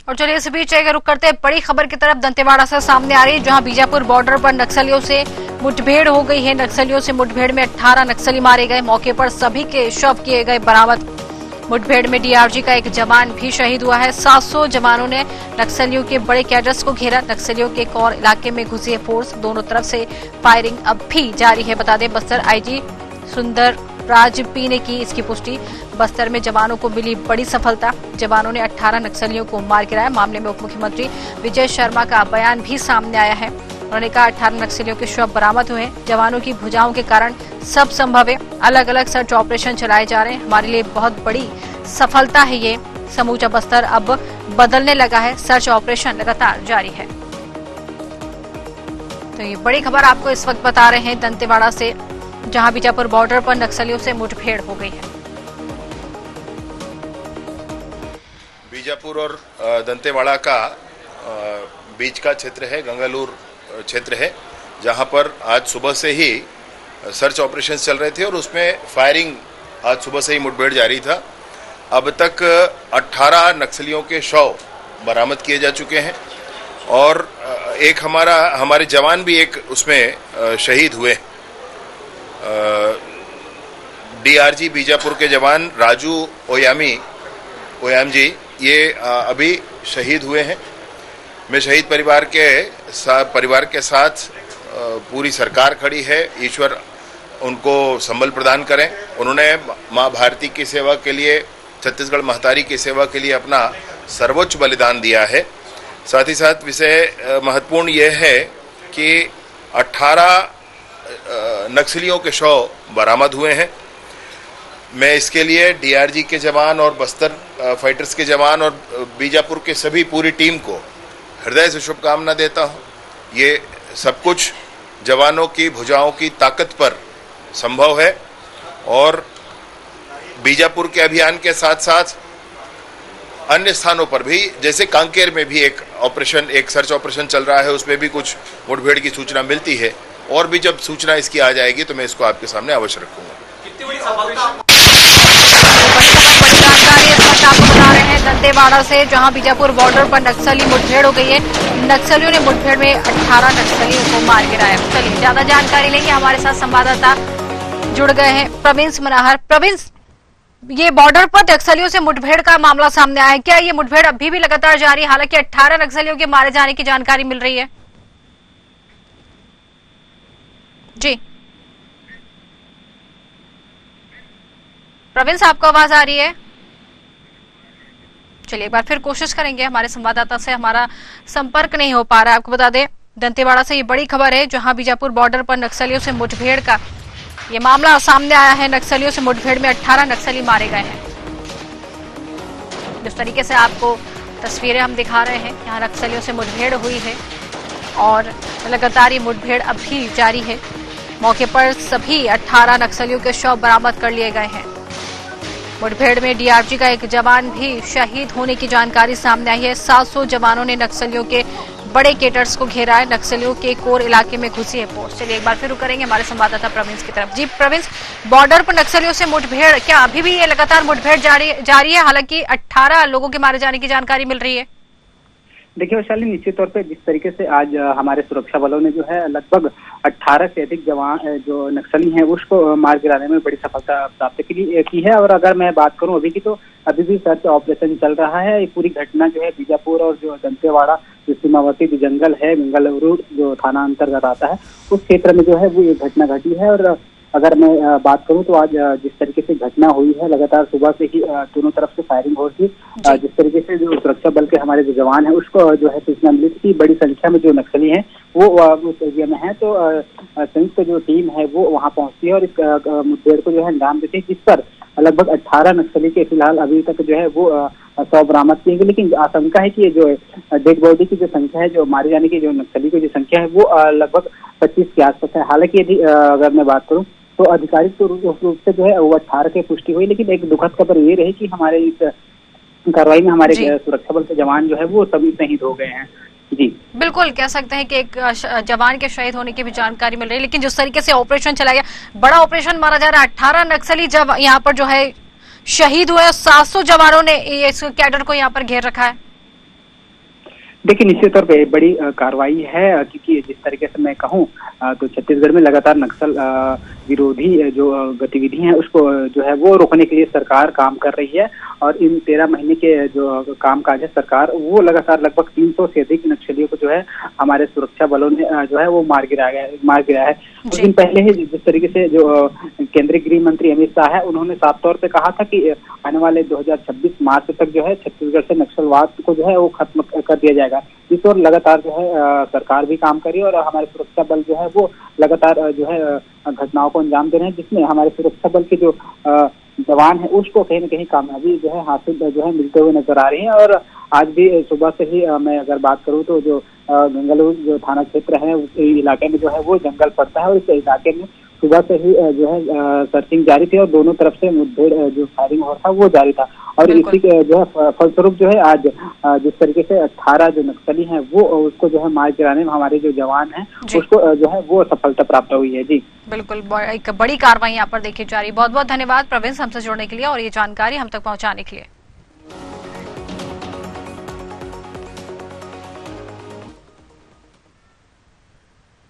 और चलिए इस बीच रुक करते हैं बड़ी खबर की तरफ। दंतेवाड़ा से सामने आ रही है, जहां बीजापुर बॉर्डर पर नक्सलियों से मुठभेड़ हो गई है। नक्सलियों से मुठभेड़ में 18 नक्सली मारे गए। मौके पर सभी के शव किए गए बरामद। मुठभेड़ में डीआरजी का एक जवान भी शहीद हुआ है। 700 जवानों ने नक्सलियों के बड़े कैडर्स को घेरा। नक्सलियों के कौर इलाके में घुसी है फोर्स। दोनों तरफ से फायरिंग अब भी जारी है। बता दें, बस्तर आईजी सुंदर राज पी ने की इसकी पुष्टि। बस्तर में जवानों को मिली बड़ी सफलता। जवानों ने 18 नक्सलियों को मार गिराया। मामले में उप मुख्यमंत्री विजय शर्मा का बयान भी सामने आया है। उन्होंने कहा 18 नक्सलियों के शव बरामद हुए हैं। जवानों की भुजाओं के कारण सब संभव है। अलग अलग सर्च ऑपरेशन चलाए जा रहे हैं। हमारे लिए बहुत बड़ी सफलता है ये। समूचा बस्तर अब बदलने लगा है। सर्च ऑपरेशन लगातार जारी है। तो ये बड़ी खबर आपको इस वक्त बता रहे हैं दंतेवाड़ा से, जहां बीजापुर बॉर्डर पर नक्सलियों से मुठभेड़ हो गई है। बीजापुर और दंतेवाड़ा का बीच का क्षेत्र है, गंगालूर क्षेत्र है, जहां पर आज सुबह से ही सर्च ऑपरेशन चल रहे थे और उसमें फायरिंग आज सुबह से ही मुठभेड़ जारी था। अब तक 18 नक्सलियों के शव बरामद किए जा चुके हैं और एक हमारे जवान भी एक उसमें शहीद हुए। डीआरजी बीजापुर के जवान राजू ओयाम जी ये अभी शहीद हुए हैं। मैं शहीद परिवार के साथ पूरी सरकार खड़ी है। ईश्वर उनको संबल प्रदान करें। उन्होंने माँ भारती की सेवा के लिए, छत्तीसगढ़ महतारी की सेवा के लिए अपना सर्वोच्च बलिदान दिया है। साथ ही साथ विषय महत्वपूर्ण यह है कि 18 नक्सलियों के शव बरामद हुए हैं। मैं इसके लिए डीआरजी के जवान और बस्तर फाइटर्स के जवान और बीजापुर के सभी पूरी टीम को हृदय से शुभकामना देता हूं। ये सब कुछ जवानों की भुजाओं की ताकत पर संभव है और बीजापुर के अभियान के साथ साथ अन्य स्थानों पर भी, जैसे कांकेर में भी एक सर्च ऑपरेशन चल रहा है, उसमें भी कुछ मुठभेड़ की सूचना मिलती है और भी जब सूचना इसकी आ जाएगी तो मैं इसको आपके सामने अवश्य रखूंगा। कितनी बड़ी सफलता आपको बता रहे हैं दंतेवाड़ा से, जहां बीजापुर बॉर्डर पर नक्सली मुठभेड़ हो गई है। नक्सलियों ने मुठभेड़ में 18 नक्सलियों को मार गिराया। चलिए ज्यादा जानकारी लेंगे, हमारे साथ संवाददाता जुड़ गए हैं प्रवीण मनाहर। प्रवीण, ये बॉर्डर पर नक्सलियों से मुठभेड़ का मामला सामने आया है, क्या ये मुठभेड़ अभी भी लगातार जारी है? हालांकि 18 नक्सलियों के मारे जाने की जानकारी मिल रही है। जी प्रवीण, आपको आवाज आ रही है? चलिए एक बार फिर कोशिश करेंगे, हमारे संवाददाता से हमारा संपर्क नहीं हो पा रहा है। आपको बता दें, दंतेवाड़ा से ये बड़ी खबर है, जहां बीजापुर बॉर्डर पर नक्सलियों से मुठभेड़ का ये मामला सामने आया है। नक्सलियों से मुठभेड़ में 18 नक्सली मारे गए हैं। जिस तरीके से आपको तस्वीरें हम दिखा रहे हैं, यहाँ नक्सलियों से मुठभेड़ हुई है और लगातार ये मुठभेड़ अब भी जारी है। मौके पर सभी 18 नक्सलियों के शव बरामद कर लिए गए हैं। मुठभेड़ में डीआरजी का एक जवान भी शहीद होने की जानकारी सामने आई है। 700 जवानों ने नक्सलियों के बड़े कैडर्स को घेरा है। नक्सलियों के कोर इलाके में घुसी है फोर्स। चलिए एक बार फिर करेंगे हमारे संवाददाता प्रवीण की तरफ। जी प्रवीण, बॉर्डर पर नक्सलियों से मुठभेड़, क्या अभी भी ये लगातार मुठभेड़ जारी है? हालांकि 18 लोगों के मारे जाने की जानकारी मिल रही है। देखिए वैशाली, निश्चित तौर पे जिस तरीके से आज हमारे सुरक्षा बलों ने जो है लगभग 18 से अधिक जवान जो नक्सली हैं उसको मार गिराने में बड़ी सफलता प्राप्त की है। और अगर मैं बात करूं अभी की, तो अभी भी सर्च ऑपरेशन चल रहा है। ये पूरी घटना जो है बीजापुर और जो दंतेवाड़ा जो सीमावर्ती जो जंगल है, बेंगलुरु जो थाना अंतर्गत आता है, उस क्षेत्र में जो है वो ये घटना घटी है। और अगर मैं बात करूं तो आज जिस तरीके से घटना हुई है, लगातार सुबह से ही दोनों तरफ से फायरिंग हो रही थी। जिस तरीके से जो सुरक्षा बल के हमारे जो जवान हैं उसको जो है सूचना मिली थी, बड़ी संख्या में जो नक्सली हैं वो उस एरिया में है, तो संयुक्त जो टीम है वो वहां पहुंचती है और इस मुठभेड़ को जो है अंजाम देती है, जिस पर लगभग 18 नक्सली के फिलहाल अभी तक जो है वो 100 बरामद किए गए। लेकिन आशंका है कि ये जो डेड बॉडी की जो संख्या है, जो मारे जाने की जो नक्सली की जो संख्या है वो लगभग 25 के आसपास है। हालांकि यदि अगर मैं बात करूं तो आधिकारिक रूप से जो है वो 18 की पुष्टि हुई, लेकिन एक दुखद खबर ये रही कि हमारे इस कार्रवाई में हमारे सुरक्षा बल के जवान जो है वो सभी शहीद हो गए हैं। जी बिल्कुल, कह सकते हैं कि एक जवान के शहीद होने की भी जानकारी मिल रही है। लेकिन जिस तरीके से ऑपरेशन चलाया गया, बड़ा ऑपरेशन माना जा रहा है। 18 नक्सली जब यहाँ पर जो है शहीद हुए, 700 जवानों ने इस कैडर को यहाँ पर घेर रखा है। देखिए, निश्चित तौर पे बड़ी कार्रवाई है, क्योंकि जिस तरीके से मैं कहूँ तो छत्तीसगढ़ में लगातार नक्सल विरोधी जो गतिविधि हैं उसको जो है वो रोकने के लिए सरकार काम कर रही है। और इन 13 महीने के जो कामकाज है सरकार वो लगातार लगभग 300 से अधिक नक्सलियों को जो है हमारे सुरक्षा बलों ने जो है वो मार गिराया है। कुछ दिन पहले ही जिस तरीके से जो केंद्रीय गृह मंत्री अमित शाह है उन्होंने साफ तौर पे कहा था कि आने वाले 2026 मार्च तक जो है छत्तीसगढ़ से नक्सलवाद को जो है वो खत्म कर दिया जाएगा। इस ओर लगातार जो है सरकार भी काम कर रही है और हमारे सुरक्षा बल जो है वो लगातार जो है घटनाओं को अंजाम दे रहे हैं, जिसमें हमारे सुरक्षा बल के जो जवान है उसको कहीं न कहीं कामयाबी जो है हासिल जो है मिलते हुए नजर आ रही है। और आज भी सुबह से ही मैं अगर बात करूं तो जो गंगलूर जो थाना क्षेत्र है उस इलाके में जो है वो जंगल पड़ता है और इस इलाके में सुबह से ही जो है सर्चिंग जारी थी और दोनों तरफ से मुठभेड़ जो फायरिंग हो था वो जारी था। और इसी के जो है फलस्वरूप जो है आज जिस तरीके से 18 जो नक्सली हैं वो उसको जो है मार गिराने में हमारे जो जवान हैं उसको जो है वो सफलता प्राप्त हुई है। जी बिल्कुल, एक बड़ी कार्रवाई यहाँ पर देखी जा रही है। बहुत बहुत धन्यवाद प्रवीण हमसे जुड़ने के लिए और ये जानकारी हम तक पहुँचाने के लिए।